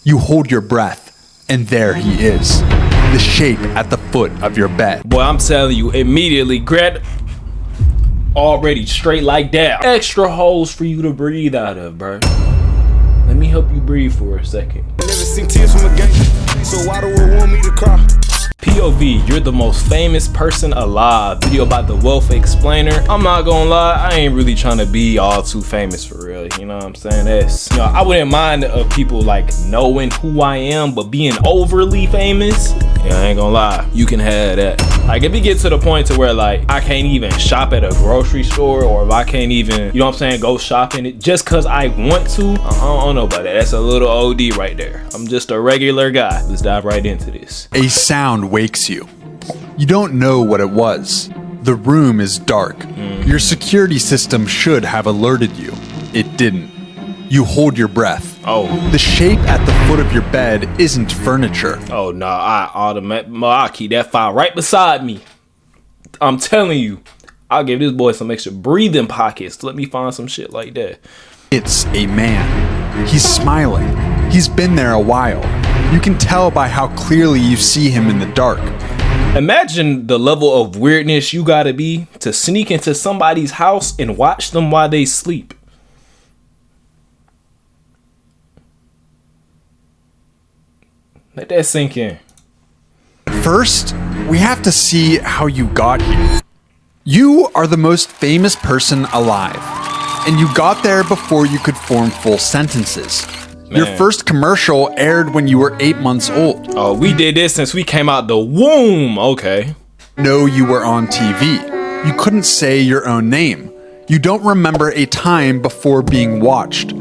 You hold your breath, and there he is. The shape at the foot of your bed. Boy, I'm telling you, immediately grab. Already straight like that. Extra holes for you to breathe out of, bro. Let me help you breathe for a second. Never seen tears from a gang, so why do I want me to cry? POV, you're the most famous person alive. Video about the wealth explainer. I'm not gonna lie, I ain't really trying to be all too famous for real. You know what I'm saying? That's, you know, I wouldn't mind people like knowing who I am, but being overly famous, yeah, I ain't gonna lie, you can have that. Like if it gets to the point to where like I can't even shop at a grocery store, or if I can't even, you know what I'm saying, go shopping just cause I want to, I don't know about that. That's a little OD right there. I'm just a regular guy. Let's dive right into this. A sound wakes you. You don't know what it was. The room is dark. Your security system should have alerted you. It didn't. You hold your breath. Oh. The shape at the foot of your bed isn't furniture. Oh no, I'll keep that file right beside me. I'm telling you, I'll give this boy some extra breathing pockets. Let me find some shit like that. It's a man. He's smiling. He's been there a while. You can tell by how clearly you see him in the dark. Imagine the level of weirdness you gotta be to sneak into somebody's house and watch them while they sleep. Let that sink in. First, we have to see how you got here. You are the most famous person alive, and you got there before you could form full sentences. Your first commercial aired when you were 8 months old. Oh, we did this since we came out the womb. Okay. No, you were on TV. You couldn't say your own name. You don't remember a time before being watched.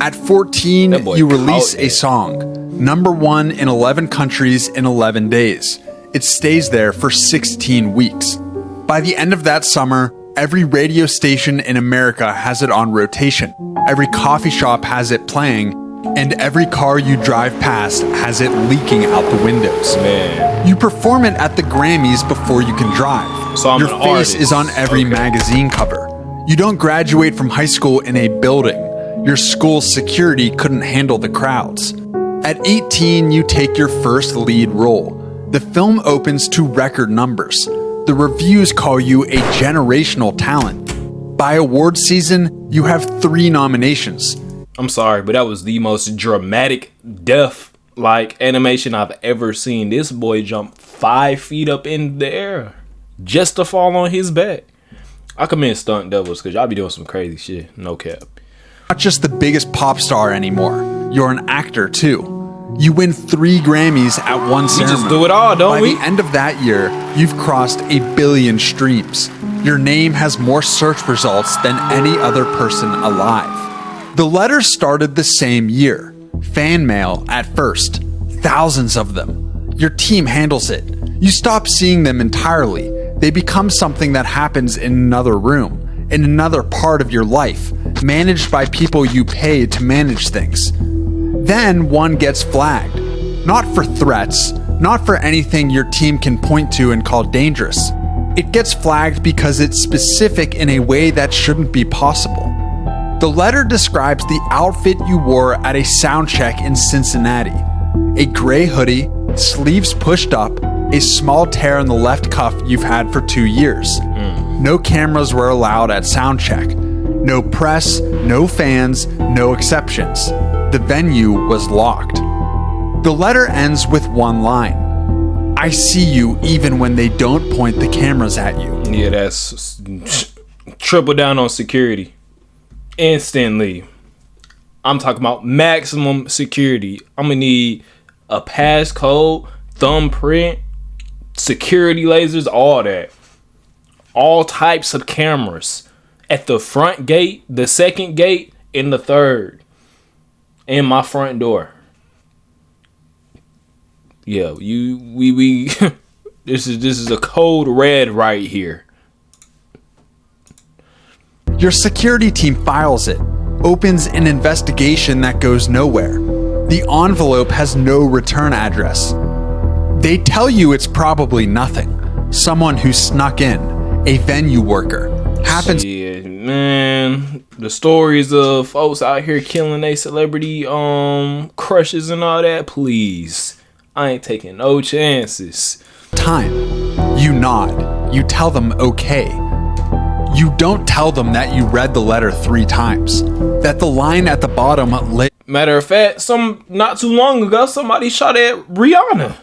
At 14, you release a song. #1 in 11 countries in 11 days. It stays there for 16 weeks. By the end of that summer, every radio station in America has it on rotation. Every coffee shop has it playing, and every car you drive past has it leaking out the windows. Man. You perform it at the Grammys before you can drive. So I'm Your an face artist. is on every magazine cover. You don't graduate from high school in a building. Your school's security couldn't handle the crowds. At 18, you take your first lead role. The film opens to record numbers. The reviews call you a generational talent. By award season, you have 3 nominations. I'm sorry, but that was the most dramatic death like animation I've ever seen. This boy jumped 5 feet up in the air just to fall on his back. I commend stunt doubles because y'all be doing some crazy shit. No cap. Not just the biggest pop star anymore. You're an actor too. You win 3 Grammys at one ceremony. We just do it all, don't we? By the end of that year, you've crossed 1 billion streams. Your name has more search results than any other person alive. The letters started the same year. Fan mail at first. Thousands of them. Your team handles it. You stop seeing them entirely. They become something that happens in another room, in another part of your life, managed by people you pay to manage things. Then one gets flagged. Not for threats, not for anything your team can point to and call dangerous. It gets flagged because it's specific in a way that shouldn't be possible. The letter describes the outfit you wore at a sound check in Cincinnati. A gray hoodie, sleeves pushed up, a small tear in the left cuff you've had for 2 years. No cameras were allowed at sound check. No press, no fans, no exceptions. The venue was locked. The letter ends with one line. I see you even when they don't point the cameras at you. Yeah, that's triple down on security. Instantly. I'm talking about maximum security. I'm gonna need a passcode, thumbprint, security lasers, all that. All types of cameras at the front gate, the second gate, and the third. And my front door. Yeah, we this is a code red right here. Your security team files it, opens an investigation that goes nowhere. The envelope has no return address. They tell you it's probably nothing. Someone who snuck in, a venue worker, happens. Yeah, man. man, the stories of folks out here killing their celebrity crushes and all that, please. I ain't taking no chances. Time. You nod. You tell them okay. You don't tell them that you read the letter 3 times. That the line at the bottom Matter of fact, not too long ago, somebody shot at Rihanna.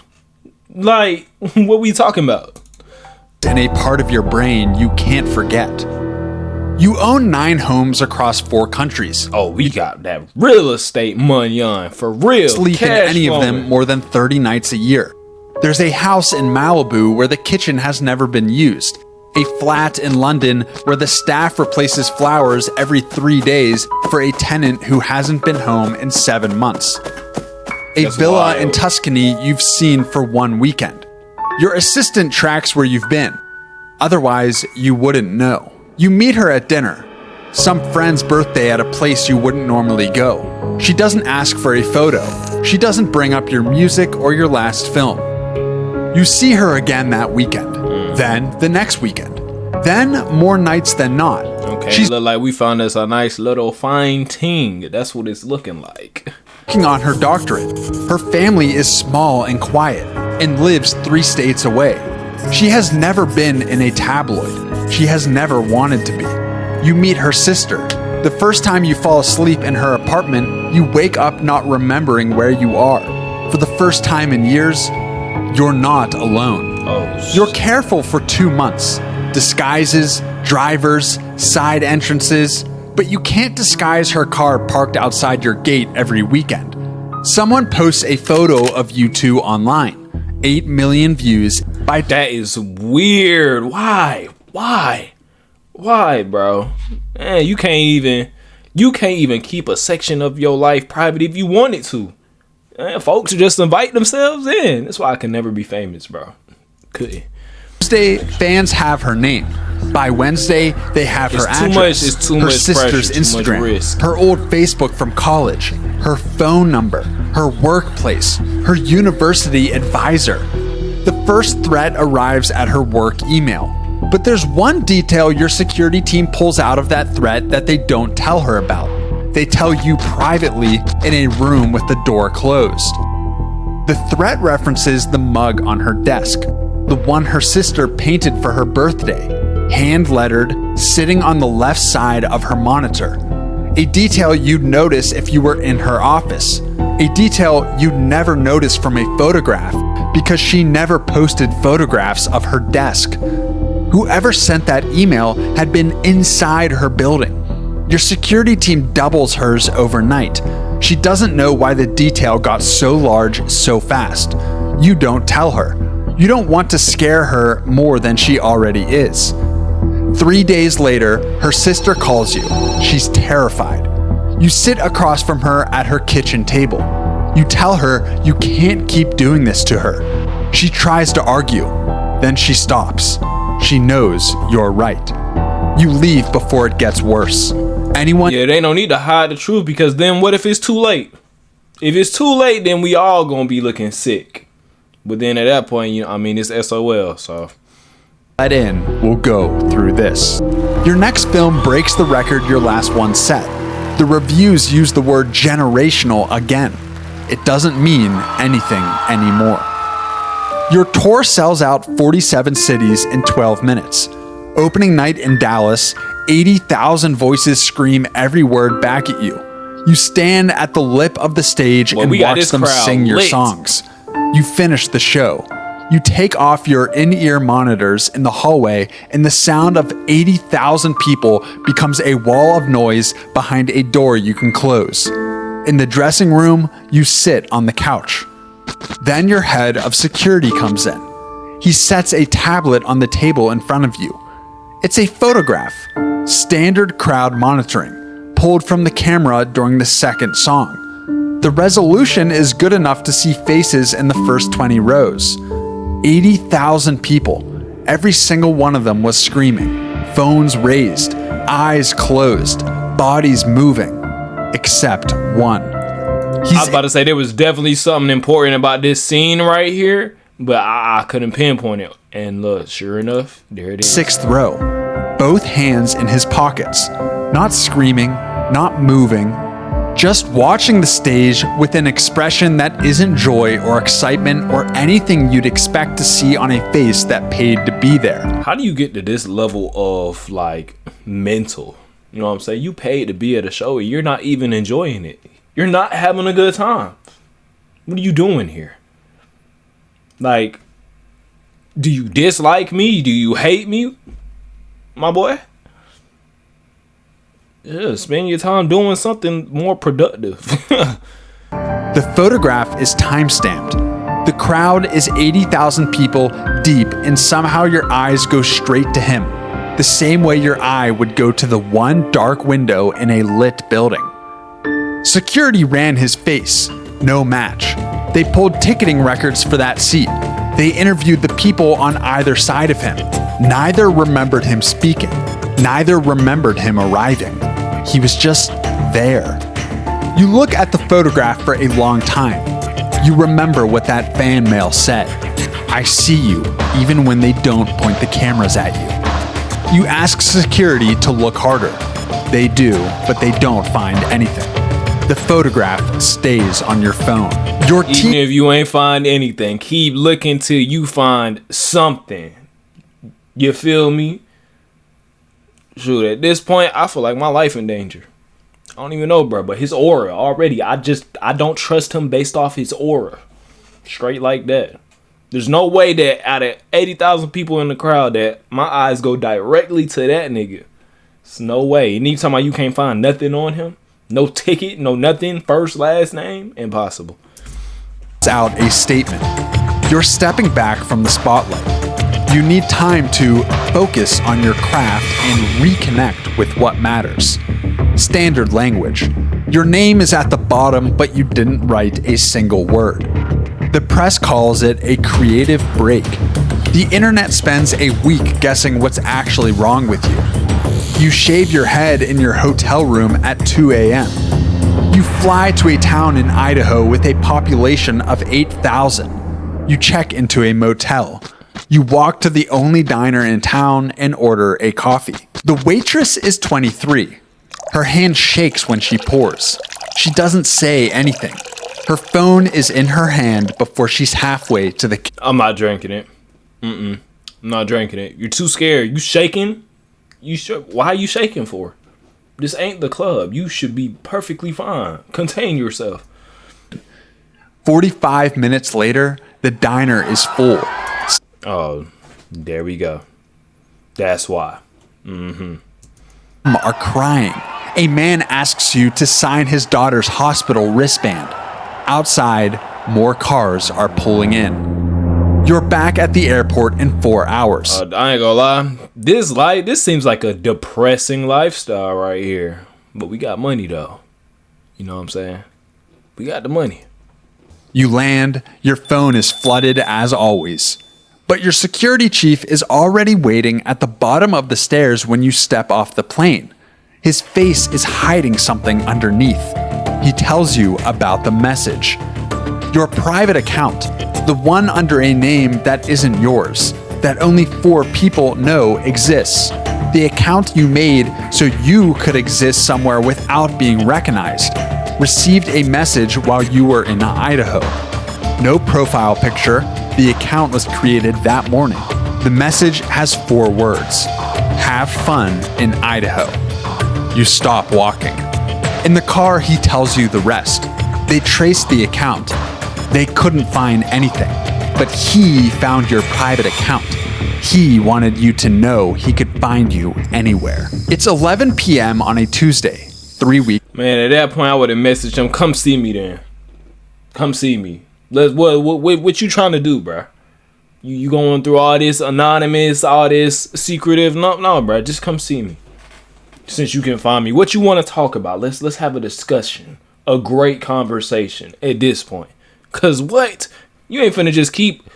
Like, what we talking about? in a part of your brain you can't forget. You own 9 homes across 4 countries. Oh, we got that real estate money on, for real. Sleep in any of them more than 30 nights a year. There's a house in Malibu where the kitchen has never been used. A flat in London where the staff replaces flowers every 3 days for a tenant who hasn't been home in 7 months. That's villa wild. In Tuscany you've seen for 1 weekend. Your assistant tracks where you've been. Otherwise, you wouldn't know. You meet her at dinner. Some friend's birthday at a place you wouldn't normally go. She doesn't ask for a photo. She doesn't bring up your music or your last film. You see her again that weekend. Then the next weekend. Then more nights than not. Okay, she's look like we found us a nice little fine ting. That's what it's looking like. Working on her doctorate. Her family is small and quiet and lives 3 states away. She has never been in a tabloid. She has never wanted to be. You meet her sister. The first time you fall asleep in her apartment, you wake up not remembering where you are. For the first time in years, you're not alone. You're careful for 2 months. Disguises, drivers, side entrances, but you can't disguise her car parked outside your gate every weekend. Someone posts a photo of you two online. 8 million views. That is weird. Why, bro? Man, you can't even keep a section of your life private if you wanted to. Man, folks just invite themselves in. That's why I can never be famous, bro. Couldn't. Tuesday, fans have her name. By Wednesday, they have her address, her sister's Instagram, her old Facebook from college, her phone number, her workplace, her university advisor. The first threat arrives at her work email. But there's one detail your security team pulls out of that threat that they don't tell her about. They tell you privately in a room with the door closed. The threat references the mug on her desk, the one her sister painted for her birthday, hand-lettered, sitting on the left side of her monitor. A detail you'd notice if you were in her office. A detail you'd never notice from a photograph because she never posted photographs of her desk. Whoever sent that email had been inside her building. Your security team doubles hers overnight. She doesn't know why the detail got so large so fast. You don't tell her. You don't want to scare her more than she already is. 3 days later, her sister calls you. She's terrified. You sit across from her at her kitchen table. You tell her you can't keep doing this to her. She tries to argue. Then she stops. She knows you're right. You leave before it gets worse. Yeah, they don't need to hide the truth, because then what if it's too late? If it's too late, then we all gonna be looking sick. But then at that point, it's SOL, so. Let in will go through this. Your next film breaks the record your last one set. The reviews use the word generational again. It doesn't mean anything anymore. Your tour sells out 47 cities in 12 minutes. Opening night in Dallas, 80,000 voices scream every word back at you. You stand at the lip of the stage and watch them sing your songs. You finish the show. You take off your in-ear monitors in the hallway, and the sound of 80,000 people becomes a wall of noise behind a door you can close. In the dressing room, you sit on the couch. Then your head of security comes in. He sets a tablet on the table in front of you. It's a photograph, standard crowd monitoring, pulled from the camera during the second song. The resolution is good enough to see faces in the first 20 rows. 80,000 people. Every single one of them was screaming, phones raised, eyes closed, bodies moving, except one. I was about to say there was definitely something important about this scene right here, but I couldn't pinpoint it. And look, sure enough, there it is. 6th row, both hands in his pockets, Not screaming, not moving, just watching the stage with an expression that isn't joy or excitement or anything you'd expect to see on a face that paid to be there. How do you get to this level of like mental? You know what I'm saying? You paid to be at a show and you're not even enjoying it. You're not having a good time. What are you doing here? Like, do you dislike me? Do you hate me, my boy? Yeah, spend your time doing something more productive. The photograph is time-stamped. The crowd is 80,000 people deep, and somehow your eyes go straight to him, the same way your eye would go to the one dark window in a lit building. Security ran his face. No match. They pulled ticketing records for that seat. They interviewed the people on either side of him. Neither remembered him speaking. Neither remembered him arriving. He was just there. You look at the photograph for a long time. You remember what that fan mail said. I see you, even when they don't point the cameras at you. You ask security to look harder. They do, but they don't find anything. The photograph stays on your phone. Even if you ain't find anything, keep looking till you find something. You feel me? Shoot, at this point, I feel like my life in danger. I don't even know, bro, but his aura already, I don't trust him based off his aura. Straight like that. There's no way that out of 80,000 people in the crowd that my eyes go directly to that nigga. It's no way. And you talking about you can't find nothing on him? No ticket, no nothing, first, last name? Impossible. Out a statement. You're stepping back from the spotlight. You need time to focus on your craft and reconnect with what matters. Standard language. Your name is at the bottom, but you didn't write a single word. The press calls it a creative break. The internet spends a week guessing what's actually wrong with you. You shave your head in your hotel room at 2 a.m. You fly to a town in Idaho with a population of 8,000. You check into a motel. You walk to the only diner in town and order a coffee. The waitress is 23. Her hand shakes when she pours. She doesn't say anything. Her phone is in her hand before she's halfway to the... I'm not drinking it. I'm not drinking it. You're too scared. You shaking? Why are you shaking for? This ain't the club. You should be perfectly fine. Contain yourself. 45 minutes later, the diner is full. Oh, there we go. That's why. Are crying. A man asks you to sign his daughter's hospital wristband. Outside, more cars are pulling in. You're back at the airport in 4 hours. I ain't gonna lie. This seems like a depressing lifestyle right here. But we got money though. You know what I'm saying? We got the money. You land, your phone is flooded as always. But your security chief is already waiting at the bottom of the stairs when you step off the plane. His face is hiding something underneath. He tells you about the message. Your private account, the one under a name that isn't yours, that only 4 people know exists. The account you made so you could exist somewhere without being recognized, received a message while you were in Idaho. No profile picture. The account was created that morning. The message has 4 words. Have fun in Idaho. You stop walking. In the car, he tells you the rest. They traced the account. They couldn't find anything. But he found your private account. He wanted you to know he could find you anywhere. It's 11 p.m. on a Tuesday, 3 weeks. Man, at that point, I would have messaged him, come see me then. Come see me. What you trying to do, bruh? You going through all this anonymous, all this secretive? No, bruh. Just come see me. Since you can find me. What you want to talk about? Let's have a discussion. A great conversation at this point. Cause what? You ain't finna just keep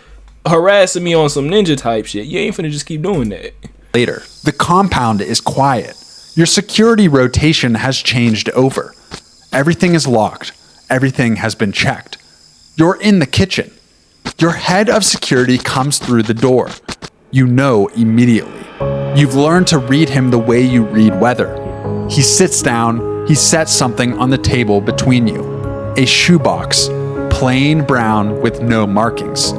harassing me on some ninja type shit. You ain't finna just keep doing that. Later, the compound is quiet. Your security rotation has changed over. Everything is locked. Everything has been checked. You're in the kitchen. Your head of security comes through the door. You know immediately. You've learned to read him the way you read weather. He sits down, he sets something on the table between you. A shoebox, plain brown with no markings.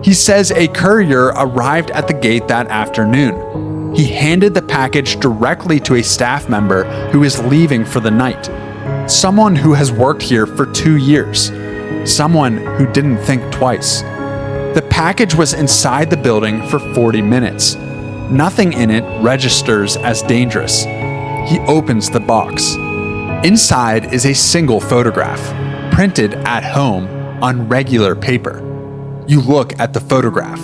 He says a courier arrived at the gate that afternoon. He handed the package directly to a staff member who is leaving for the night. Someone who has worked here for 2 years. Someone who didn't think twice. The package was inside the building for 40 minutes. Nothing in it registers as dangerous. He opens the box. Inside is a single photograph, printed at home on regular paper. You look at the photograph.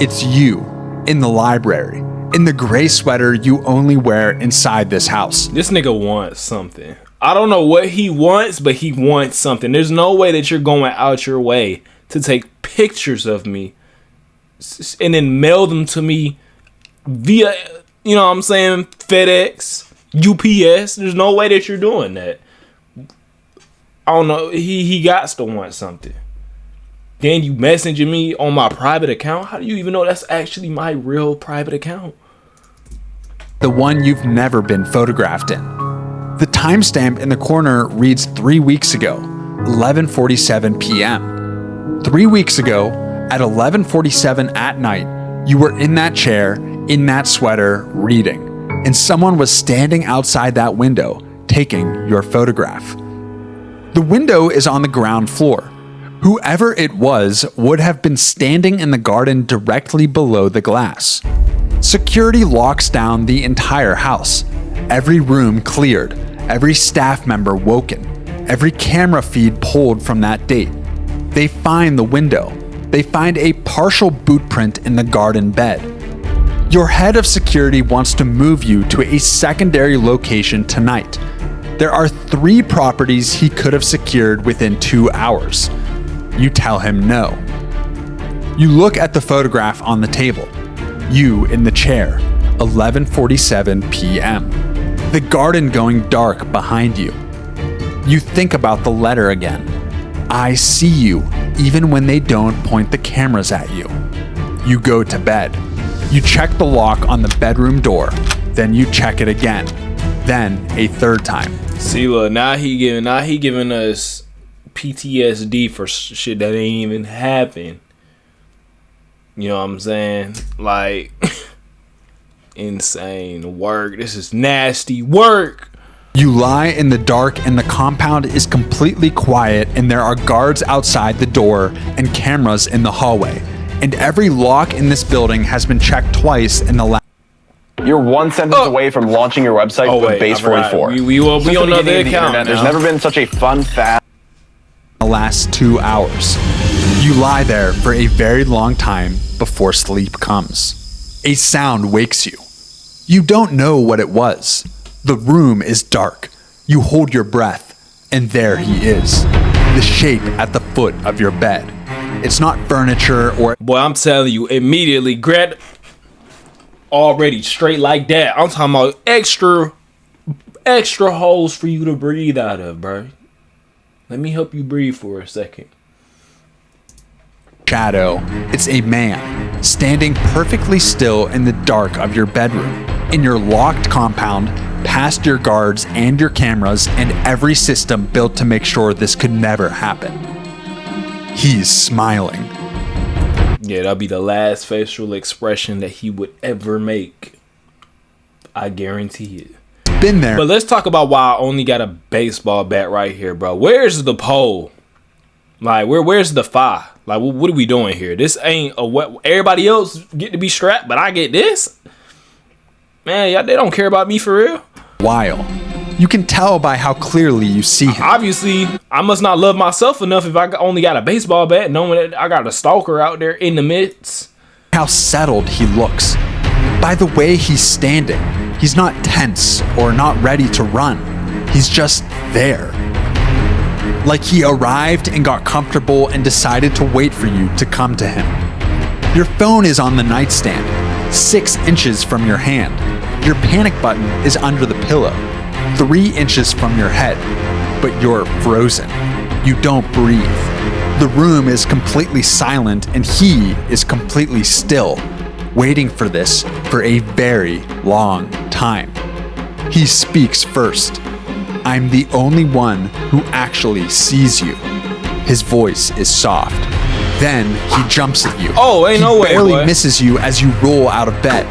It's you, in the library, in the gray sweater you only wear inside this house. This nigga wants something. I don't know what he wants, but he wants something. There's no way that you're going out your way to take pictures of me and then mail them to me via, you know what I'm saying, FedEx, UPS. There's no way that you're doing that. I don't know. He got to want something. Then you messaging me on my private account. How do you even know that's actually my real private account? The one you've never been photographed in. The timestamp in the corner reads 3 weeks ago, 11:47 p.m. 3 weeks ago, at 11:47 at night, you were in that chair, in that sweater, reading, and someone was standing outside that window, taking your photograph. The window is on the ground floor. Whoever it was would have been standing in the garden directly below the glass. Security locks down the entire house. Every room cleared, every staff member woken, every camera feed pulled from that date. They find the window. They find a partial boot print in the garden bed. Your head of security wants to move you to a secondary location tonight. There are 3 properties he could have secured within 2 hours. You tell him no. You look at the photograph on the table. You in the chair, 11:47 p.m. The garden going dark behind you. You think about the letter again. I see you, even when they don't point the cameras at you. You go to bed. You check the lock on the bedroom door. Then you check it again. Then a third time. See, look, now he giving us PTSD for shit that ain't even happened. You know what I'm saying? Like, insane work. This is nasty work. You lie in the dark and the compound is completely quiet and there are guards outside the door and cameras in the hallway. And every lock in this building has been checked twice in the last. You're one sentence away from launching your website with Base 44. We on another account. There's never been such a fun, fast. The last 2 hours. You lie there for a very long time before sleep comes. A sound wakes you. You don't know what it was. The room is dark. You hold your breath, and there he is. The shape at the foot of your bed. It's not furniture or... Boy, I'm telling you, immediately grab already straight like that. I'm talking about extra holes for you to breathe out of, bro. Let me help you breathe for a second. shadow. It's a man standing perfectly still in the dark of your bedroom, in your locked compound, past your guards and your cameras and every system built to make sure this could never happen. He's smiling. Yeah, that'll be the last facial expression that he would ever make. I guarantee it. Been there. But let's talk about why I only got a baseball bat right here, bro. Where's the pole? Like, where's the fire? Like, what are we doing here? This ain't a what everybody else get to be strapped, but I get this? Man, y'all, they don't care about me for real. While you can tell by how clearly you see him. Obviously, I must not love myself enough if I only got a baseball bat, knowing that I got a stalker out there in the midst. How settled he looks. By the way he's standing, he's not tense or not ready to run. He's just there. Like he arrived and got comfortable and decided to wait for you to come to him. Your phone is on the nightstand, 6 inches from your hand. Your panic button is under the pillow, 3 inches from your head, but you're frozen. You don't breathe. The room is completely silent and he is completely still, waiting for this for a very long time. He speaks first. I'm the only one who actually sees you. His voice is soft. Then he jumps at you. Oh, ain't no way, He barely boy. misses you as you roll out of bed.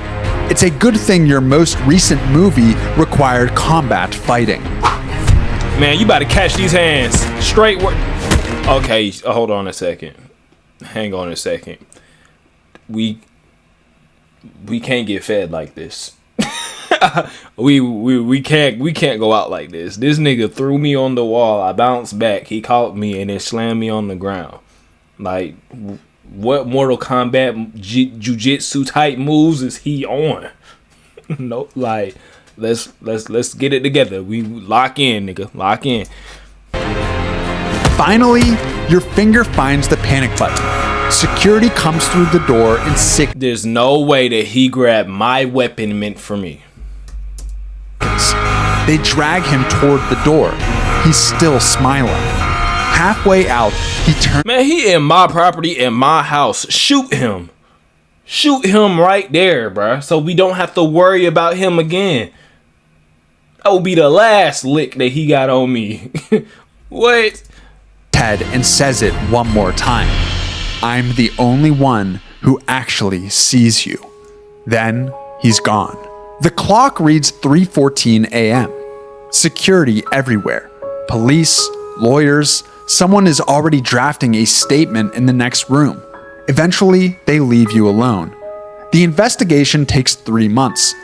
It's a good thing your most recent movie required combat fighting. Man, you about to catch these hands. Straight work. Okay, hold on a second. Hang on a second. We can't get fed like this. we can't go out like this. This nigga threw me on the wall. I bounced back. He caught me and then slammed me on the ground. Like, what Mortal Kombat jujitsu type moves is he on? No, like, let's get it together. We lock in, nigga. Lock in. Finally, your finger finds the panic button. Security comes through the door in sick. There's no way that he grabbed my weapon meant for me. They drag him toward the door. He's still smiling. Halfway out, he turns. Man, he in my property, in my house. Shoot him. Shoot him right there, bruh. So we don't have to worry about him again. That will be the last lick that he got on me. What? Head and says it one more time. I'm the only one who actually sees you. Then he's gone. The clock reads 3:14 a.m. Security everywhere. Police, lawyers, someone is already drafting a statement in the next room. Eventually, they leave you alone. The investigation takes 3 months.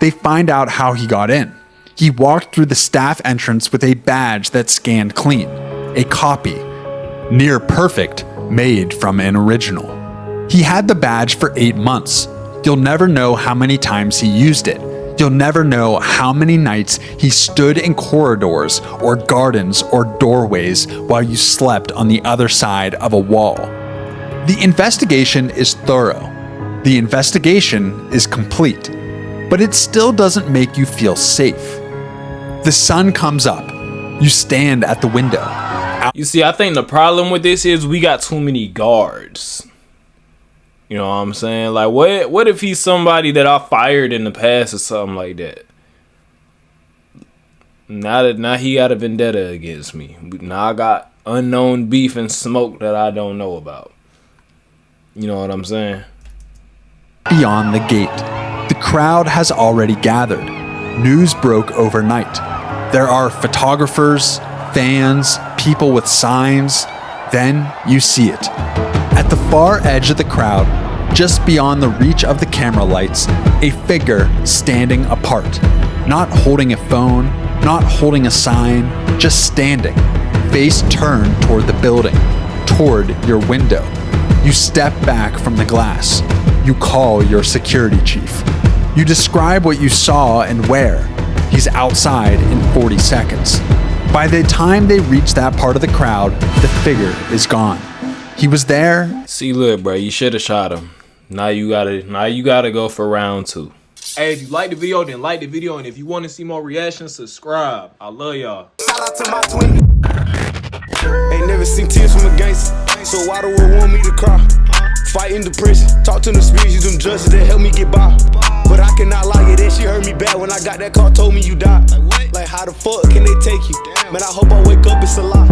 They find out how he got in. He walked through the staff entrance with a badge that scanned clean. A copy. Near perfect, made from an original. He had the badge for 8 months. You'll never know how many times he used it. You'll never know how many nights he stood in corridors or gardens or doorways while you slept on the other side of a wall. The investigation is thorough. The investigation is complete. But it still doesn't make you feel safe. The sun comes up. You stand at the window. You see, I think the problem with this is we got too many guards. You know what I'm saying? Like, what if he's somebody that I fired in the past or something like that? Now he got a vendetta against me. Now I got unknown beef and smoke that I don't know about. You know what I'm saying? Beyond the gate, the crowd has already gathered. News broke overnight. There are photographers, fans, people with signs. Then you see it. At the far edge of the crowd, just beyond the reach of the camera lights, a figure standing apart. Not holding a phone, not holding a sign, just standing, face turned toward the building, toward your window. You step back from the glass. You call your security chief. You describe what you saw and where. He's outside in 40 seconds. By the time they reach that part of the crowd, the figure is gone. He was there. See, look, bro, you should have shot him. Now you gotta go for round 2. Hey, if you like the video, then like the video, and if you want to see more reactions, subscribe. I love y'all. Shout out to my twin. Ain't never seen tears from a gangster, so why the world want me to cry? Fighting depression, talk to the spirits, use them judges that help me get by. But I cannot lie, that shit hurt me bad when I got that car, told me you died. Like how the fuck can they take you? Man, I hope I wake up, it's a lie.